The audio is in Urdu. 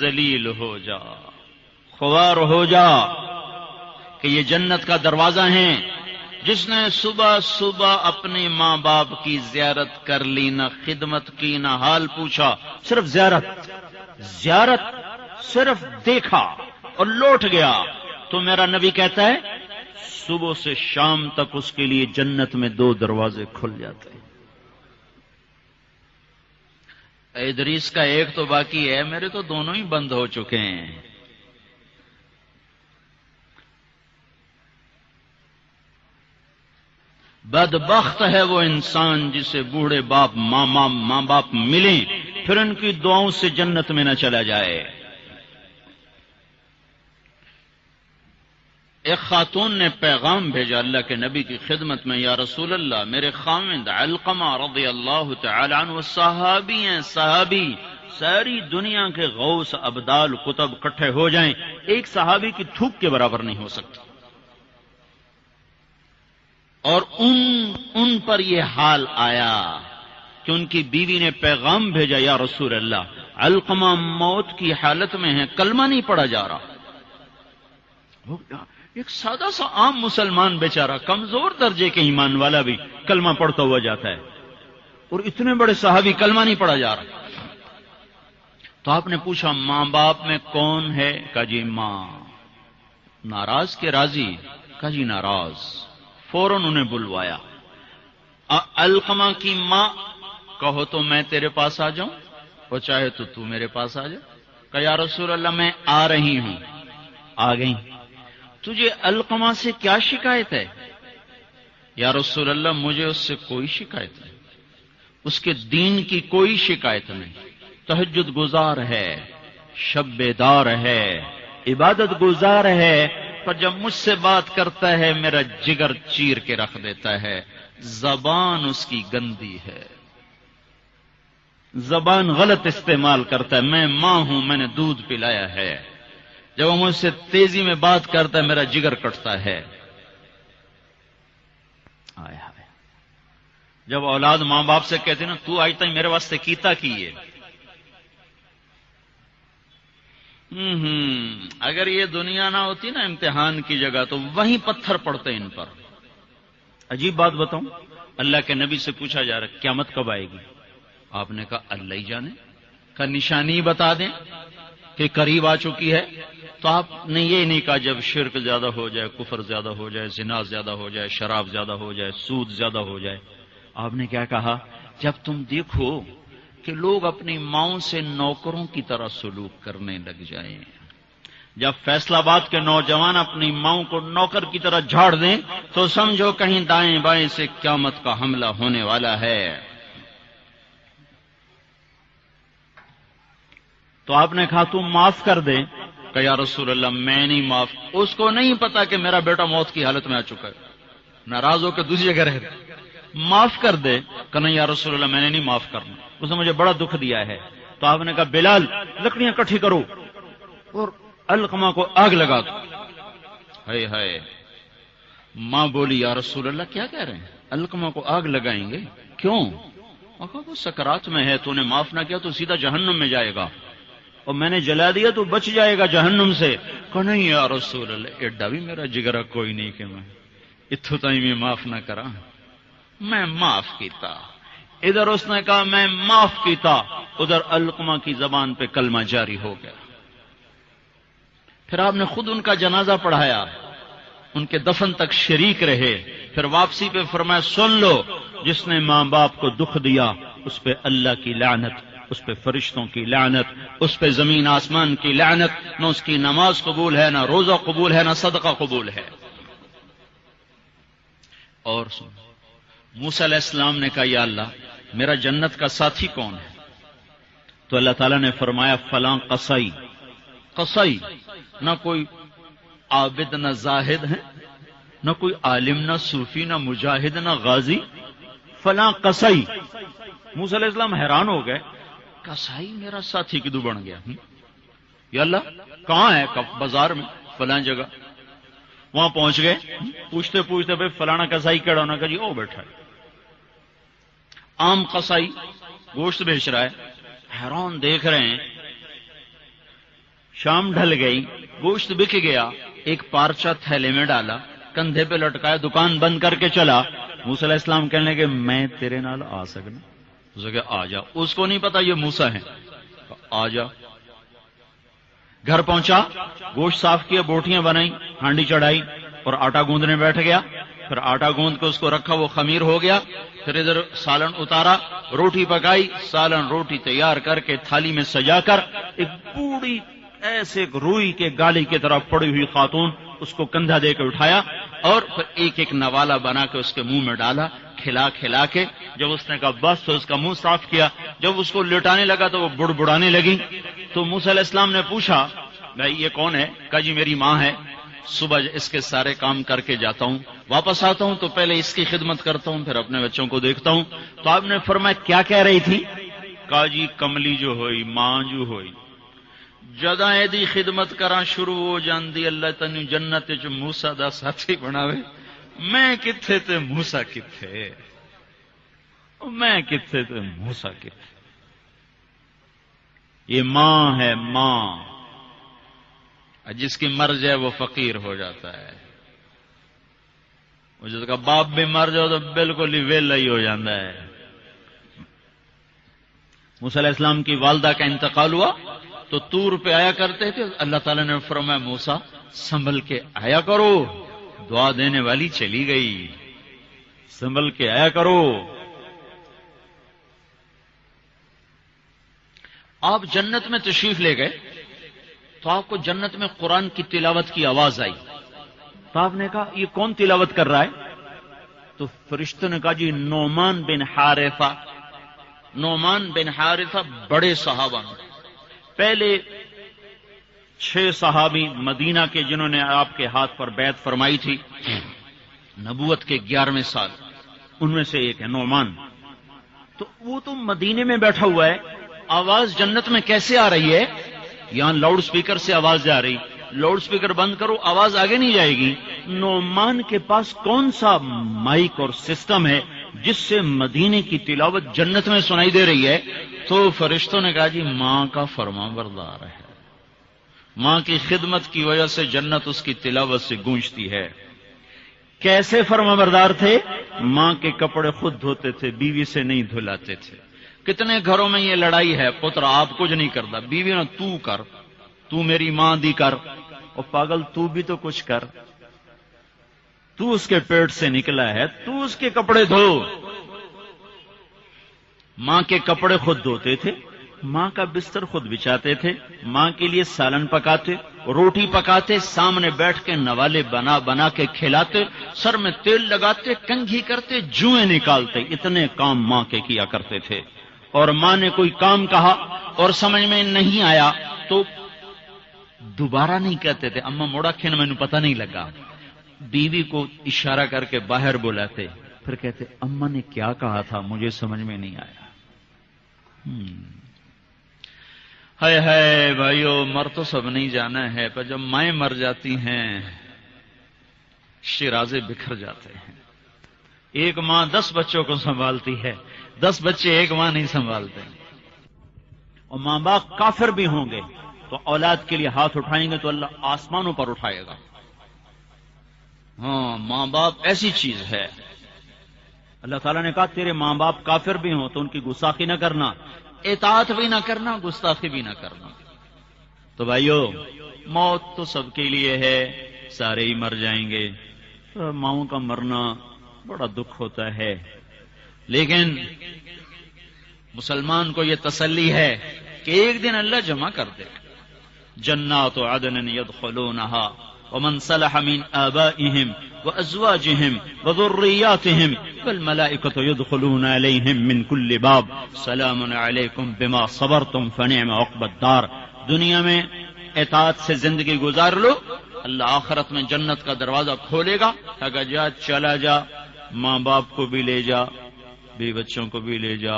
ذلیل ہو جا، خوار ہو جا کہ یہ جنت کا دروازہ ہیں۔ جس نے صبح صبح اپنے ماں باپ کی زیارت کر لی، نہ خدمت کی نہ حال پوچھا، صرف زیارت صرف دیکھا اور لوٹ گیا، تو میرا نبی کہتا ہے صبح سے شام تک اس کے لیے جنت میں 2 دروازے کھل جاتے ہیں۔ ادریس کا ایک تو باقی ہے، میرے تو دونوں ہی بند ہو چکے ہیں۔ بدبخت ہے وہ انسان جسے بوڑھے ماں باپ ملیں پھر ان کی دعاؤں سے جنت میں نہ چلا جائے۔ ایک خاتون نے پیغام بھیجا اللہ کے نبی کی خدمت میں، یا رسول اللہ، میرے خاوند علقمہ رضی اللہ تعالی عنہ صحابی ہیں، صحابی، ساری دنیا کے غوث ابدال کتب اکٹھے ہو جائیں، ایک صحابی کی تھوک کے برابر نہیں ہو سکتی، اور ان پر یہ حال آیا کہ ان کی بیوی نے پیغام بھیجا، یا رسول اللہ، علقمہ موت کی حالت میں ہیں، کلمہ نہیں پڑھا جا رہا۔ ایک سادہ سا عام مسلمان بیچارہ، کمزور درجے کے ایمان والا بھی کلمہ پڑھتا ہوا جاتا ہے، اور اتنے بڑے صحابی کلمہ نہیں پڑھا جا رہا۔ تو آپ نے پوچھا ماں باپ میں کون ہے؟ کہا جی ماں۔ ناراض کے راضی؟ کہا جی ناراض۔ فوراً انہیں بلوایا۔ علقمہ کی ماں، کہو تو میں تیرے پاس آ جاؤں، اور چاہے تو میرے پاس آ جا۔ کہا یا رسول اللہ میں آ رہی ہوں۔ آ گئی۔ تجھے علقمہ سے کیا شکایت ہے؟ یا رسول اللہ مجھے اس سے کوئی شکایت نہیں، اس کے دین کی کوئی شکایت نہیں، تہجد گزار ہے، شب بیدار ہے، عبادت گزار ہے، پر جب مجھ سے بات کرتا ہے میرا جگر چیر کے رکھ دیتا ہے، زبان اس کی گندی ہے، زبان غلط استعمال کرتا ہے، میں ماں ہوں، میں نے دودھ پلایا ہے، جب وہ مجھ سے تیزی میں بات کرتا ہے میرا جگر کٹتا ہے۔ آئے ہائے، جب اولاد ماں باپ سے کہتے نا تو آج تک میرے واسطے کیتا کی ہے، اگر یہ دنیا نہ ہوتی نا امتحان کی جگہ تو وہیں پتھر پڑتے ان پر۔ عجیب بات بتاؤں، اللہ کے نبی سے پوچھا جا رہا ہے قیامت کب آئے گی؟ آپ نے کہا اللہ ہی جانے، کا نشانی بتا دیں کہ قریب آ چکی ہے؟ تو آپ نے یہ نہیں کہا جب شرک زیادہ ہو جائے، کفر زیادہ ہو جائے، زنا زیادہ ہو جائے، شراب زیادہ ہو جائے، سود زیادہ ہو جائے۔ آپ نے کیا کہا؟ جب تم دیکھو کہ لوگ اپنی ماؤں سے نوکروں کی طرح سلوک کرنے لگ جائیں، جب فیصل آباد کے نوجوان اپنی ماؤں کو نوکر کی طرح جھاڑ دیں تو سمجھو کہیں دائیں بائیں سے قیامت کا حملہ ہونے والا ہے۔ تو آپ نے کہا تم معاف کر دے؟ کہ یا رسول اللہ میں نہیں معاف، اس کو نہیں پتا کہ میرا بیٹا موت کی حالت میں آ چکا ہے، ناراض ہو کے دوسری جگہ رہ رہے، معاف کر دے؟ کہ نہیں یا رسول اللہ میں نے نہیں معاف کرنا، اس نے مجھے بڑا دکھ دیا ہے۔ تو آپ نے کہا بلال لکڑیاں اکٹھی کرو اور علقمہ کو آگ لگا دو۔ ہائے ہائے، ماں بولی یا رسول اللہ کیا کہہ رہے ہیں، علقمہ کو آگ لگائیں گے؟ کیوں؟ وہ سکرات میں ہے، تو نے معاف نہ کیا تو سیدھا جہنم میں جائے گا، اور میں نے جلا دیا تو بچ جائے گا جہنم سے۔ کہ نہیں یا رسول اللہ ایڈا بھی میرا جگرا کوئی نہیں کہ میں اتھو تائیں میں معاف نہ کرا، میں معاف کیتا۔ ادھر اس نے کہا میں معاف کیتا، ادھر علقمہ کی زبان پہ کلمہ جاری ہو گیا۔ پھر آپ نے خود ان کا جنازہ پڑھایا، ان کے دفن تک شریک رہے، پھر واپسی پہ فرمایا سن لو، جس نے ماں باپ کو دکھ دیا اس پہ اللہ کی لعنت، اس پہ فرشتوں کی لعنت، اس پہ زمین آسمان کی لعنت، نہ اس کی نماز قبول ہے، نہ روزہ قبول ہے، نہ صدقہ قبول ہے۔ اور سن، موسیٰ علیہ السلام نے کہا یا اللہ میرا جنت کا ساتھی کون ہے؟ تو اللہ تعالیٰ نے فرمایا فلاں قصی۔ قصی نہ کوئی عابد نہ زاہد ہے، نہ کوئی عالم نہ صوفی نہ مجاہد نہ غازی، فلاں قصی۔ موسیٰ علیہ السلام حیران ہو گئے، قصی میرا ساتھی کدو بن گیا؟ یا اللہ کہاں ہے؟ بازار میں فلاں جگہ۔ وہاں پہنچ گئے، پوچھتے پوچھتے بھائی فلانا قصائی کیڑا ہونا؟ کہ جی او بیٹھا ہے۔ عام قصائی گوشت بیچ رہا ہے، حیران دیکھ رہے ہیں شام ڈھل گئی، گوشت بک گیا، ایک پارچہ تھیلے میں ڈالا، کندھے پہ لٹکایا، دکان بند کر کے چلا۔ موسیٰ علیہ السلام کہنے لگے میں تیرے نال آ سکنا؟ اسے کہ آ جا۔ اس کو نہیں پتا یہ موسیٰ ہیں، آ جا۔ گھر پہنچا، گوشت صاف کیا، بوٹیاں بنائی، ہانڈی چڑھائی اور آٹا گوندنے بیٹھ گیا۔ پھر آٹا گوند کے اس کو رکھا، وہ خمیر ہو گیا۔ پھر ادھر سالن اتارا، روٹی پکائی، سالن روٹی تیار کر کے تھالی میں سجا کر ایک بوڑھی ایسے روئی کے گالی کی طرح پڑی ہوئی خاتون، اس کو کندھا دے کے اٹھایا اور پھر ایک ایک نوالا بنا کے اس کے منہ میں ڈالا، کھلا کھلا کے۔ جب اس نے کہا بس تو اس کا منہ صاف کیا۔ جب اس کو لٹانے لگا تو وہ بڑبڑانے لگی۔ تو موسیٰ علیہ السلام نے پوچھا بھائی یہ کون ہے؟ کہا جی میری ماں ہے، صبح اس کے سارے کام کر کے جاتا ہوں، واپس آتا ہوں تو پہلے اس کی خدمت کرتا ہوں، پھر اپنے بچوں کو دیکھتا ہوں۔ تو آپ نے فرمایا کیا کہہ رہی تھی؟ کہا جی کملی جو ہوئی، ماں جو ہوئی، جداں ایدی خدمت کراں شروع ہو جاندی اللہ تینوں جنت وچ موسیٰ دا ساتھی بناوے۔ میں کتھے تے موسیٰ کتھے، میں کتھے تے موسیٰ کتھے۔ یہ ماں ہے، ماں، جس کی مرض ہے وہ فقیر ہو جاتا ہے، جس کا باپ بھی مر جاؤ تو بالکل ہی ویلا ہی ہو جاتا ہے۔ موسیٰ علیہ السلام کی والدہ کا انتقال ہوا تو طور پہ آیا کرتے تھے، اللہ تعالیٰ نے فرمایا موسیٰ سنبھل کے آیا کرو، دعا دینے والی چلی گئی، سنبھل کے آیا کرو۔ آپ جنت میں تشریف لے گئے تو آپ کو جنت میں قرآن کی تلاوت کی آواز آئی، تو آپ نے کہا یہ کون تلاوت کر رہا ہے؟ تو فرشتوں نے کہا جی نعمان بن حارثہ۔ نعمان بن حارثہ بڑے صحابہ میں، پہلے 6 صحابی مدینہ کے جنہوں نے آپ کے ہاتھ پر بیعت فرمائی تھی نبوت کے 11ویں سال، ان میں سے ایک ہے نعمان۔ تو وہ تو مدینے میں بیٹھا ہوا ہے، آواز جنت میں کیسے آ رہی ہے؟ یہاں لاؤڈ سپیکر سے آواز جا رہی، لاؤڈ سپیکر بند کرو آواز آگے نہیں جائے گی۔ نعمان کے پاس کون سا مائک اور سسٹم ہے جس سے مدینے کی تلاوت جنت میں سنائی دے رہی ہے؟ تو فرشتوں نے کہا جی ماں کا فرما بردار ہے، ماں کی خدمت کی وجہ سے جنت اس کی تلاوت سے گونجتی ہے۔ کیسے فرما بردار تھے؟ ماں کے کپڑے خود دھوتے تھے، بیوی سے نہیں دھلاتے تھے۔ کتنے گھروں میں یہ لڑائی ہے، پتر آپ کچھ نہیں کرتا، بیوی نے تو کر، تو میری ماں دی کر، اور پاگل تو بھی تو کچھ کر، تو اس کے پیٹ سے نکلا ہے، تو اس کے کپڑے دھو۔ ماں کے کپڑے خود دھوتے تھے، ماں کا بستر خود بچھاتے تھے، ماں کے لیے سالن پکاتے، روٹی پکاتے، سامنے بیٹھ کے نوالے بنا بنا کے کھلاتے، سر میں تیل لگاتے، کنگھی کرتے، جوئیں نکالتے، اتنے کام ماں کے کیا کرتے تھے۔ اور ماں نے کوئی کام کہا اور سمجھ میں نہیں آیا تو دوبارہ نہیں کہتے تھے اما موڑا کھین میں نے پتہ نہیں لگا، بیوی کو اشارہ کر کے باہر بلاتے، پھر کہتے اما نے کیا کہا تھا مجھے سمجھ میں نہیں آیا۔ ہائے ہائے بھائیو، مر تو سب نہیں جانا ہے، پر جب مائیں مر جاتی ہیں شیرازے بکھر جاتے ہیں۔ ایک ماں 10 بچوں کو سنبھالتی ہے، 10 بچے ایک ماں نہیں سنبھالتے۔ اور ماں باپ کافر بھی ہوں گے تو اولاد کے لیے ہاتھ اٹھائیں گے تو اللہ آسمانوں پر اٹھائے گا۔ ہاں، ماں باپ ایسی چیز ہے۔ اللہ تعالیٰ نے کہا تیرے ماں باپ کافر بھی ہوں تو ان کی گستاخی نہ کرنا، اطاعت بھی نہ کرنا، گستاخی بھی نہ کرنا۔ تو بھائیو، موت تو سب کے لیے ہے، سارے ہی مر جائیں گے۔ ماؤں کا مرنا بڑا دکھ ہوتا ہے، لیکن مسلمان کو یہ تسلی ہے کہ ایک دن اللہ جمع کر دے گا۔ جنات عدن يدخلونها ومن صلح من آبائهم وأزواجهم وذرياتهم والملائكة يدخلون عليهم من كل باب سلام عليكم بما صبرتم فنعم عقبى الدار۔ دنیا میں اطاعت سے زندگی گزار لو، اللہ آخرت میں جنت کا دروازہ کھولے گا، کہا جا چلا جا، ماں باپ کو بھی لے جا، بیوی بچوں کو بھی لے جا،